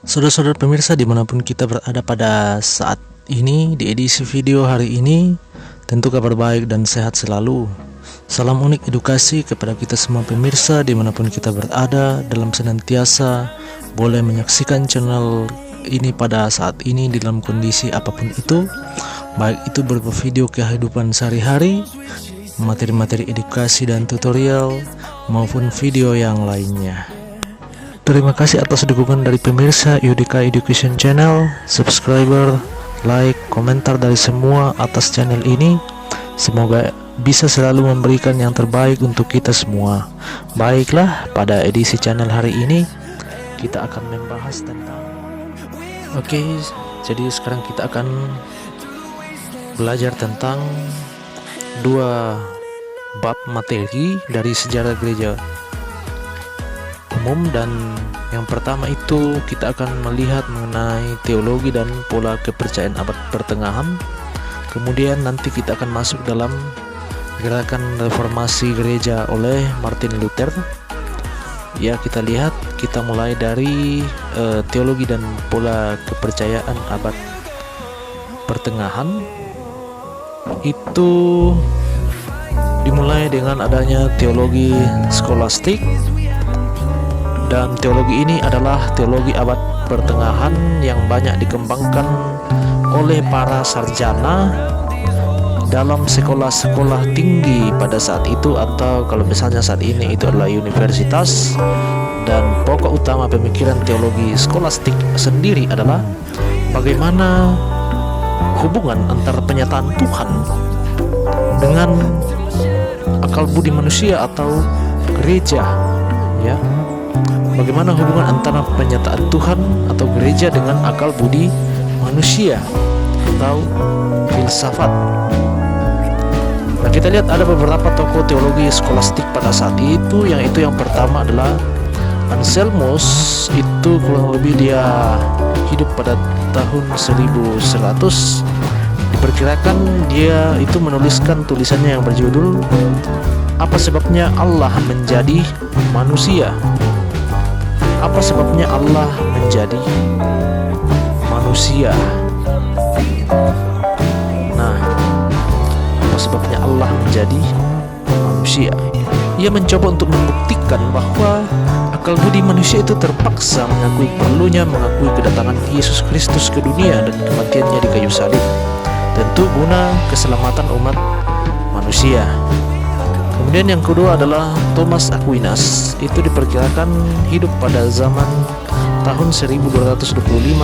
Saudara-saudara pemirsa dimanapun kita berada pada saat ini, di edisi video hari ini, tentu kabar baik dan sehat selalu. Salam unik edukasi kepada kita semua pemirsa dimanapun kita berada, dalam senantiasa boleh menyaksikan channel ini pada saat ini dalam kondisi apapun itu, baik itu berupa video kehidupan sehari-hari, materi-materi edukasi dan tutorial, maupun video yang lainnya. Terima kasih atas dukungan dari pemirsa UDK Education Channel, subscriber, like, komentar dari semua atas channel ini. Semoga bisa selalu memberikan yang terbaik untuk kita semua. Baiklah, pada edisi channel hari ini kita akan membahas tentang jadi sekarang kita akan belajar tentang dua bab materi dari sejarah gereja umum, dan yang pertama itu kita akan melihat mengenai teologi dan pola kepercayaan abad pertengahan. Kemudian nanti kita akan masuk dalam gerakan reformasi gereja oleh Martin Luther. Ya, kita lihat, kita mulai dari teologi dan pola kepercayaan abad pertengahan. Itu dimulai dengan adanya teologi skolastik. Dan teologi ini adalah teologi abad pertengahan yang banyak dikembangkan oleh para sarjana dalam sekolah-sekolah tinggi pada saat itu, atau kalau misalnya saat ini itu adalah universitas. Dan pokok utama pemikiran teologi skolastik sendiri adalah bagaimana hubungan antara penyataan Tuhan dengan akal budi manusia atau gereja, ya. Bagaimana hubungan antara penyataan Tuhan atau gereja dengan akal budi manusia atau filsafat. Nah, kita lihat ada beberapa tokoh teologi skolastik pada saat itu. Yang pertama adalah Anselmus. Itu kurang lebih dia hidup pada tahun 1100. Diperkirakan dia itu menuliskan tulisannya yang berjudul "Apa sebabnya Allah menjadi manusia?" Apa sebabnya Allah menjadi manusia? Nah, apa sebabnya Allah menjadi manusia? Ia mencoba untuk membuktikan bahwa akal budi manusia itu terpaksa mengakui perlunya mengakui kedatangan Yesus Kristus ke dunia dan kematiannya di kayu salib, tentu guna keselamatan umat manusia. Kemudian yang kedua adalah Thomas Aquinas. Itu diperkirakan hidup pada zaman tahun 1225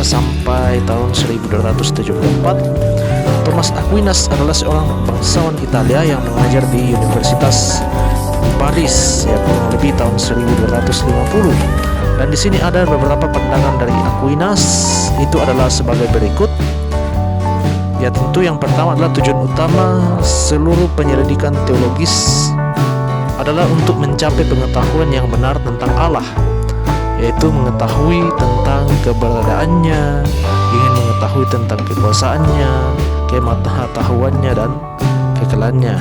sampai tahun 1274. Thomas Aquinas adalah seorang bangsawan Italia yang mengajar di Universitas Paris, ya, kurang lebih tahun 1250. Dan di sini ada beberapa pandangan dari Aquinas, itu adalah sebagai berikut. Ya, tentu yang pertama adalah tujuan utama seluruh penyelidikan teologis adalah untuk mencapai pengetahuan yang benar tentang Allah, yaitu mengetahui tentang keberadaannya, ingin mengetahui tentang kekuasaannya, kemahatauannya, dan kekalannya.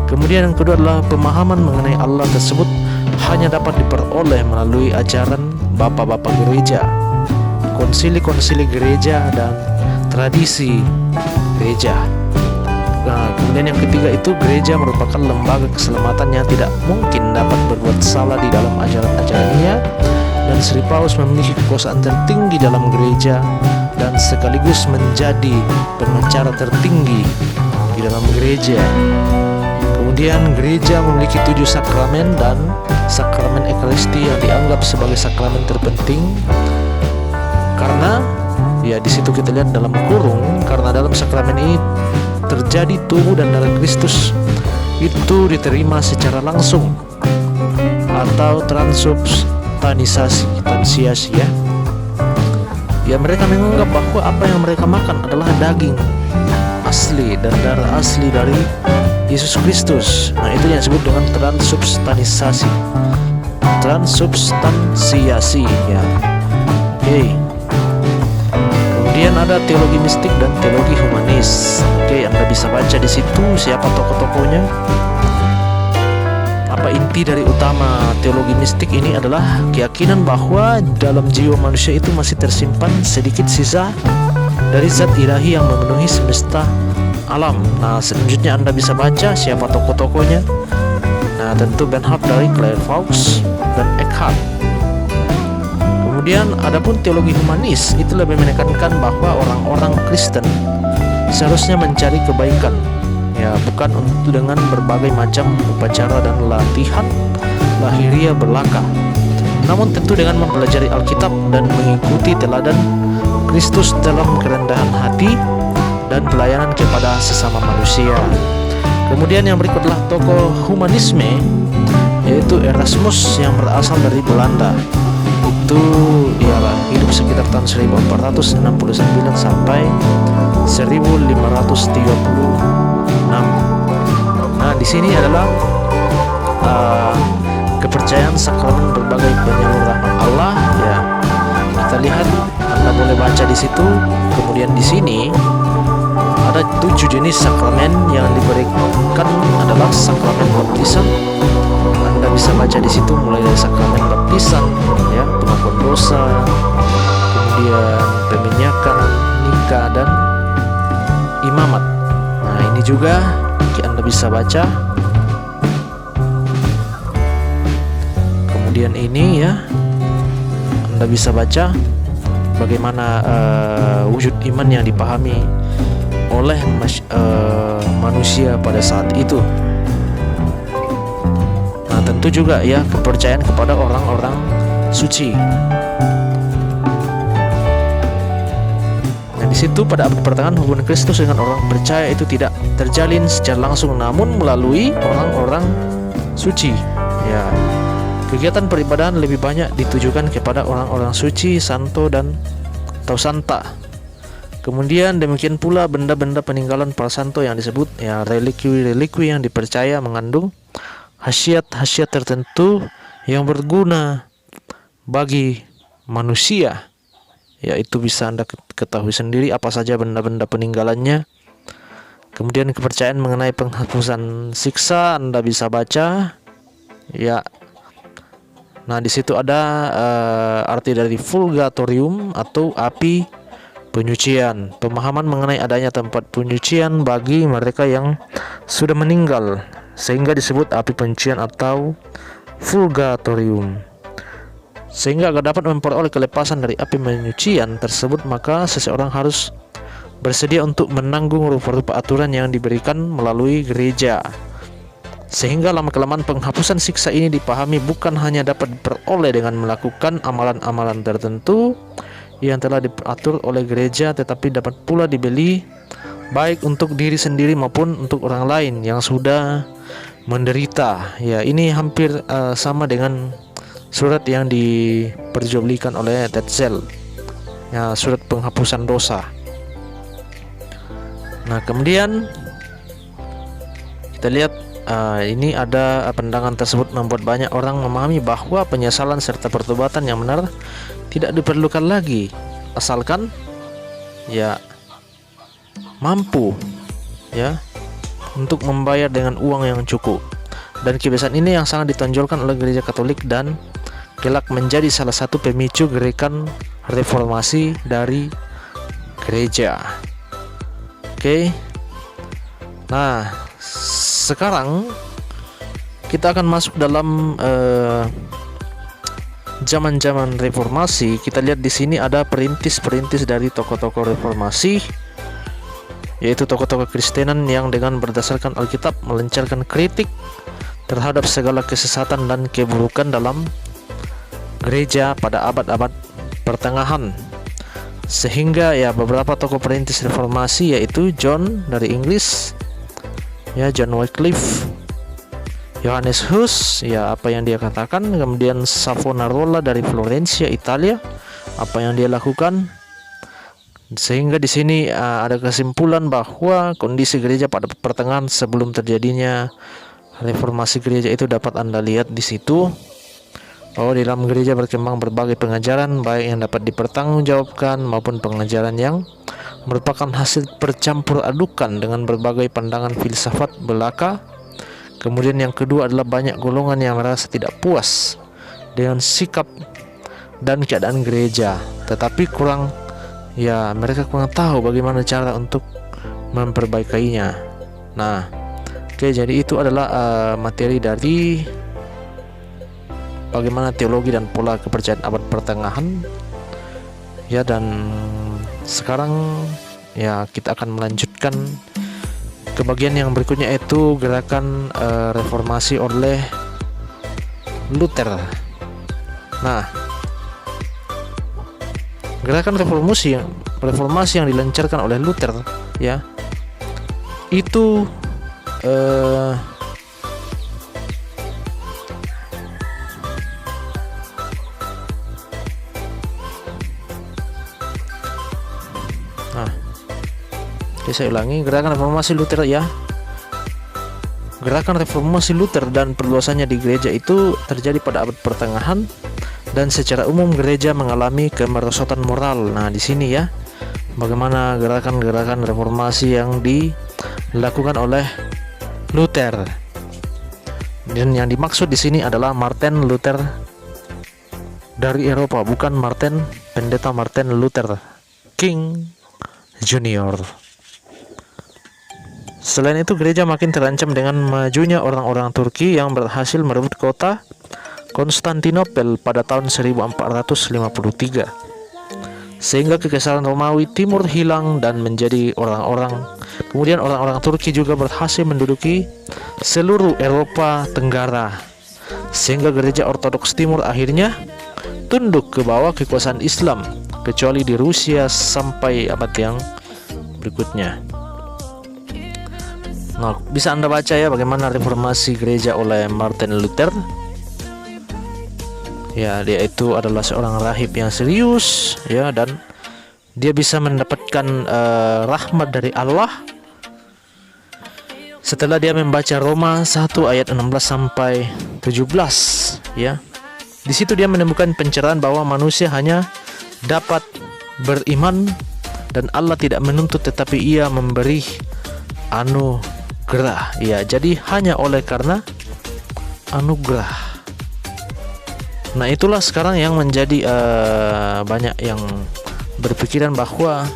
Kemudian yang kedua adalah pemahaman mengenai Allah tersebut hanya dapat diperoleh melalui ajaran bapak-bapak gereja, konsili-konsili gereja, dan tradisi gereja. Nah, kemudian yang ketiga itu gereja merupakan lembaga keselamatan yang tidak mungkin dapat berbuat salah di dalam ajaran-ajarannya, dan Sri Paulus memiliki kekuasaan tertinggi dalam gereja dan sekaligus menjadi pengacara tertinggi di dalam gereja. Kemudian gereja memiliki 7 sakramen, dan sakramen Ekaristi yang dianggap sebagai sakramen terpenting karena ya di situ kita lihat dalam kurung, karena dalam sakramen ini terjadi tubuh dan darah Kristus itu diterima secara langsung atau transubstansiasi ya. Ya, mereka menganggap bahwa apa yang mereka makan adalah daging asli dan darah asli dari Yesus Kristus. Nah, itu yang disebut dengan transubstansiasi ya. Oke. Kemudian ada teologi mistik dan teologi humanis. Oke, Anda bisa baca di situ siapa tokoh-tokohnya. Apa inti dari utama teologi mistik ini adalah keyakinan bahwa dalam jiwa manusia itu masih tersimpan sedikit sisa dari zat ilahi yang memenuhi semesta alam. Nah, selanjutnya Anda bisa baca siapa tokoh-tokohnya. Nah, tentu Bernhard dari Clairvaux dan Eckhart. Kemudian adapun teologi humanis itu lebih menekankan bahwa orang-orang Kristen seharusnya mencari kebaikan, ya, bukan untuk dengan berbagai macam upacara dan latihan lahiriah belaka, namun tentu dengan mempelajari Alkitab dan mengikuti teladan Kristus dalam kerendahan hati dan pelayanan kepada sesama manusia. Kemudian yang berikut adalah tokoh humanisme, yaitu Erasmus yang berasal dari Belanda. Itu ialah hidup sekitar tahun 1469 sampai 1536. Nah, di sini adalah kepercayaan sakramen berbagai penyalur rahmat Allah ya. Kita lihat, Anda boleh baca di situ. Kemudian di sini ada 7 jenis sakramen yang diberikan adalah sakramen baptisan. Anda bisa baca di situ mulai dari sakramen baptisan ya, pengakuan dosa, kemudian peminyakan, nikah, dan imamat. Nah, ini juga Anda bisa baca. Kemudian ini ya, Anda bisa baca bagaimana wujud iman yang dipahami oleh manusia pada saat itu. Nah, tentu juga ya kepercayaan kepada orang-orang suci. Nah, di situ pada abad pertengahan hubungan Kristus dengan orang percaya itu tidak terjalin secara langsung, namun melalui orang-orang suci. Ya, kegiatan peribadahan lebih banyak ditujukan kepada orang-orang suci, santo dan atau santa. Kemudian demikian pula benda-benda peninggalan para santo yang disebut ya relikwi-relikwi yang dipercaya mengandung khasiat-khasiat tertentu yang berguna bagi manusia. Ya, itu bisa Anda ketahui sendiri apa saja benda-benda peninggalannya. Kemudian kepercayaan mengenai penghapusan siksa Anda bisa baca. Ya. Nah, di situ ada arti dari purgatorium atau api penyucian. Pemahaman mengenai adanya tempat penyucian bagi mereka yang sudah meninggal, sehingga disebut api penyucian atau purgatorium. Sehingga agar dapat memperoleh kelepasan dari api penyucian tersebut, maka seseorang harus bersedia untuk menanggung rupa-rupa aturan yang diberikan melalui gereja. Sehingga lama-kelamaan penghapusan siksa ini dipahami bukan hanya dapat diperoleh dengan melakukan amalan-amalan tertentu yang telah diatur oleh gereja, tetapi dapat pula dibeli baik untuk diri sendiri maupun untuk orang lain yang sudah menderita. Ya, ini hampir sama dengan surat yang diperjualbelikan oleh Tetzel, ya, surat penghapusan dosa. Nah, kemudian kita lihat ini ada pandangan tersebut membuat banyak orang memahami bahwa penyesalan serta pertobatan yang benar tidak diperlukan lagi, asalkan ya mampu ya untuk membayar dengan uang yang cukup. Dan kebiasaan ini yang sangat ditonjolkan oleh gereja Katolik dan kelak menjadi salah satu pemicu gerakan reformasi dari gereja. Oke. Nah, sekarang kita akan masuk dalam zaman-zaman reformasi. Kita lihat di sini ada perintis-perintis dari tokoh-tokoh reformasi. yaitu tokoh-tokoh Kristenan yang dengan berdasarkan Alkitab melancarkan kritik terhadap segala kesesatan dan keburukan dalam gereja pada abad-abad pertengahan. Sehingga ya beberapa tokoh perintis reformasi, yaitu John dari Inggris, ya John Wycliffe, Johannes Hus, ya apa yang dia katakan, kemudian Savonarola dari Florencia, Italia, apa yang dia lakukan. Sehingga di sini ada kesimpulan bahwa kondisi gereja pada pertengahan sebelum terjadinya reformasi gereja itu dapat Anda lihat di situ, bahwa di dalam gereja berkembang berbagai pengajaran baik yang dapat dipertanggungjawabkan maupun pengajaran yang merupakan hasil percampur adukan dengan berbagai pandangan filsafat belaka. Kemudian yang kedua adalah banyak golongan yang merasa tidak puas dengan sikap dan keadaan gereja, tetapi mereka kurang tahu bagaimana cara untuk memperbaikinya. Nah, jadi itu adalah materi dari bagaimana teologi dan pola kepercayaan abad pertengahan. Ya, dan sekarang ya kita akan melanjutkan ke bagian yang berikutnya, yaitu gerakan reformasi oleh Luther. Nah, gerakan reformasi yang dilancarkan oleh Luther, ya, itu saya ulangi, gerakan reformasi Luther, ya. Gerakan reformasi Luther dan perluasannya di gereja itu terjadi pada abad pertengahan, dan secara umum gereja mengalami kemerosotan moral. Nah, di sini ya, bagaimana gerakan-gerakan reformasi yang dilakukan oleh Luther. Dan yang dimaksud di sini adalah Martin Luther dari Eropa, bukan pendeta Martin Luther King Junior. Selain itu, gereja makin terancam dengan majunya orang-orang Turki yang berhasil merebut kota Konstantinopel pada tahun 1453, sehingga kekaisaran Romawi Timur hilang dan menjadi kemudian orang-orang Turki juga berhasil menduduki seluruh Eropa Tenggara, sehingga gereja Ortodoks Timur akhirnya tunduk ke bawah kekuasaan Islam, kecuali di Rusia sampai abad yang berikutnya. Nah, bisa Anda baca ya bagaimana reformasi gereja oleh Martin Luther. Ya, dia itu adalah seorang rahib yang serius, ya, dan dia bisa mendapatkan rahmat dari Allah setelah dia membaca Roma 1 ayat 16 sampai 17, ya. Di situ dia menemukan pencerahan bahwa manusia hanya dapat beriman dan Allah tidak menuntut, tetapi Ia memberi anugerah. Ya, jadi hanya oleh karena anugerah. Nah, itulah sekarang yang menjadi banyak yang berpikiran bahwa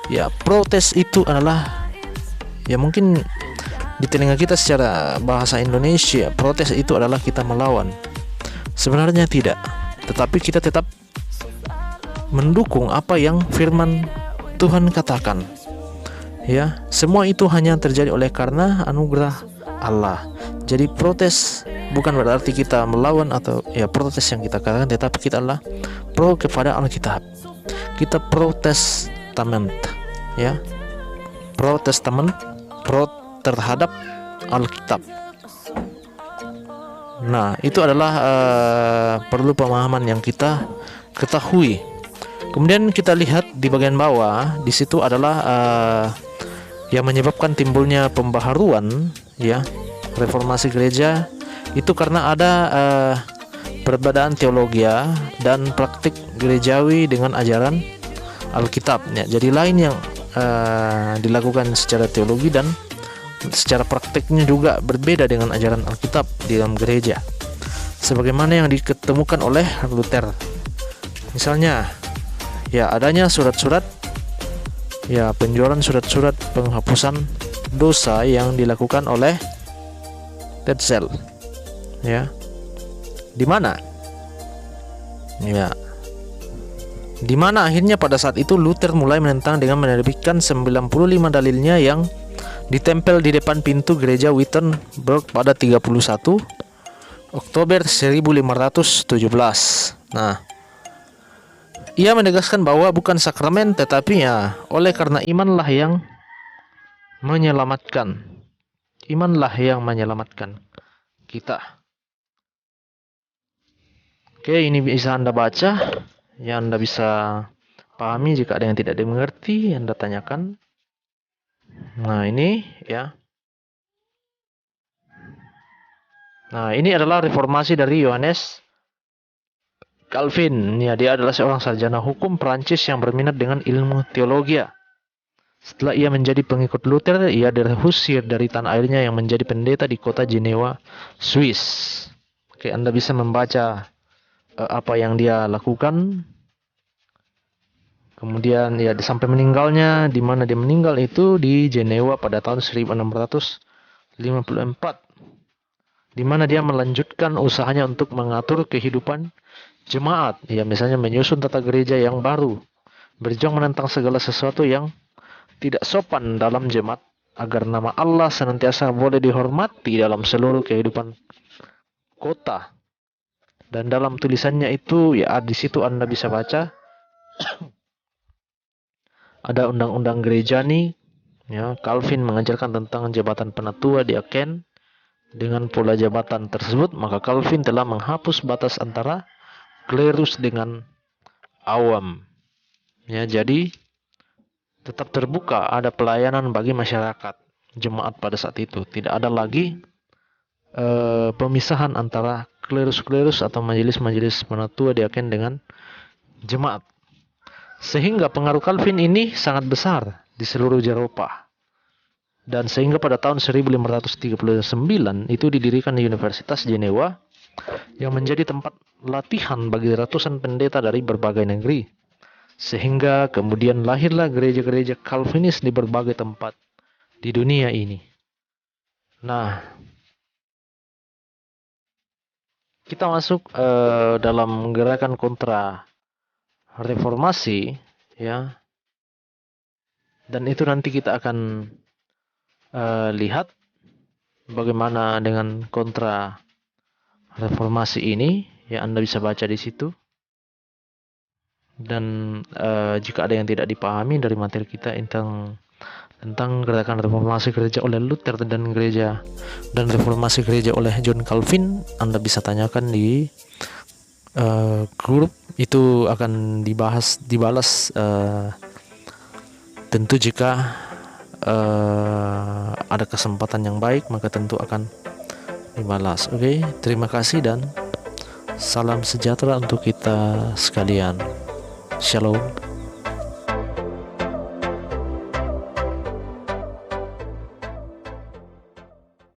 ya protes itu adalah, ya mungkin di telinga kita secara bahasa Indonesia, protes itu adalah kita melawan. Sebenarnya tidak, tetapi kita tetap mendukung apa yang firman Tuhan katakan. Ya, semua itu hanya terjadi oleh karena anugerah Allah. Jadi protes bukan berarti kita melawan atau ya protes yang kita katakan, tetapi kita adalah pro kepada Alkitab. Kita protestament, ya. Protestament, pro terhadap Alkitab. Nah, itu adalah perlu pemahaman yang kita ketahui. Kemudian kita lihat di bagian bawah, di situ adalah yang menyebabkan timbulnya pembaharuan, ya, reformasi gereja itu karena ada perbedaan teologi dan praktik gerejawi dengan ajaran Alkitab. Ya, jadi lain yang dilakukan secara teologi dan secara praktiknya juga berbeda dengan ajaran Alkitab di dalam gereja, sebagaimana yang diketemukan oleh Luther. Misalnya, ya adanya surat-surat, ya penjualan surat-surat penghapusan dosa yang dilakukan oleh Tetzel, ya, di mana, ya di mana akhirnya pada saat itu Luther mulai menentang dengan menerbitkan 95 dalilnya yang ditempel di depan pintu gereja Wittenberg pada 31 Oktober 1517. Nah, ia menegaskan bahwa bukan sakramen tetapi ya oleh karena imanlah yang menyelamatkan. Imanlah yang menyelamatkan kita. Oke, ini bisa Anda baca, ya Anda bisa pahami. Jika ada yang tidak dimengerti, Anda tanyakan. Nah, ini ya. Nah, ini adalah reformasi dari Johannes Calvin. Ya, dia adalah seorang sarjana hukum Prancis yang berminat dengan ilmu teologi. Setelah ia menjadi pengikut Luther, ia diusir dari tanah airnya yang menjadi pendeta di kota Jenewa, Swiss. Oke, Anda bisa membaca apa yang dia lakukan. Kemudian ya sampai meninggalnya, di mana dia meninggal itu di Jenewa pada tahun 1654. Di mana dia melanjutkan usahanya untuk mengatur kehidupan jemaat. Ya, misalnya menyusun tata gereja yang baru, berjuang menentang segala sesuatu yang tidak sopan dalam jemaat agar nama Allah senantiasa boleh dihormati dalam seluruh kehidupan kota. Dan dalam tulisannya itu ya di situ Anda bisa baca ada undang-undang gereja nih. Ya, Calvin mengajarkan tentang jabatan penatua di Aachen. Dengan pola jabatan tersebut, maka Calvin telah menghapus batas antara klerus dengan awam. Ya, jadi tetap terbuka, ada pelayanan bagi masyarakat jemaat pada saat itu. Tidak ada lagi pemisahan antara klerus-klerus atau majelis-majelis penatua di Aachen dengan jemaat. Sehingga pengaruh Calvin ini sangat besar di seluruh Eropa. Dan sehingga pada tahun 1539 itu didirikan di Universitas Jenewa yang menjadi tempat latihan bagi ratusan pendeta dari berbagai negeri. Sehingga kemudian lahirlah gereja-gereja Calvinis di berbagai tempat di dunia ini. Nah, kita masuk dalam gerakan kontra reformasi, ya. Dan itu nanti kita akan lihat bagaimana dengan kontra reformasi ini, ya Anda bisa baca di situ. Dan jika ada yang tidak dipahami dari materi kita tentang gerakan reformasi gereja oleh Luther dan reformasi gereja oleh John Calvin, Anda bisa tanyakan di grup. Itu akan dibalas tentu jika ada kesempatan yang baik, maka tentu akan dibalas. Oke, terima kasih dan salam sejahtera untuk kita sekalian. Shalom.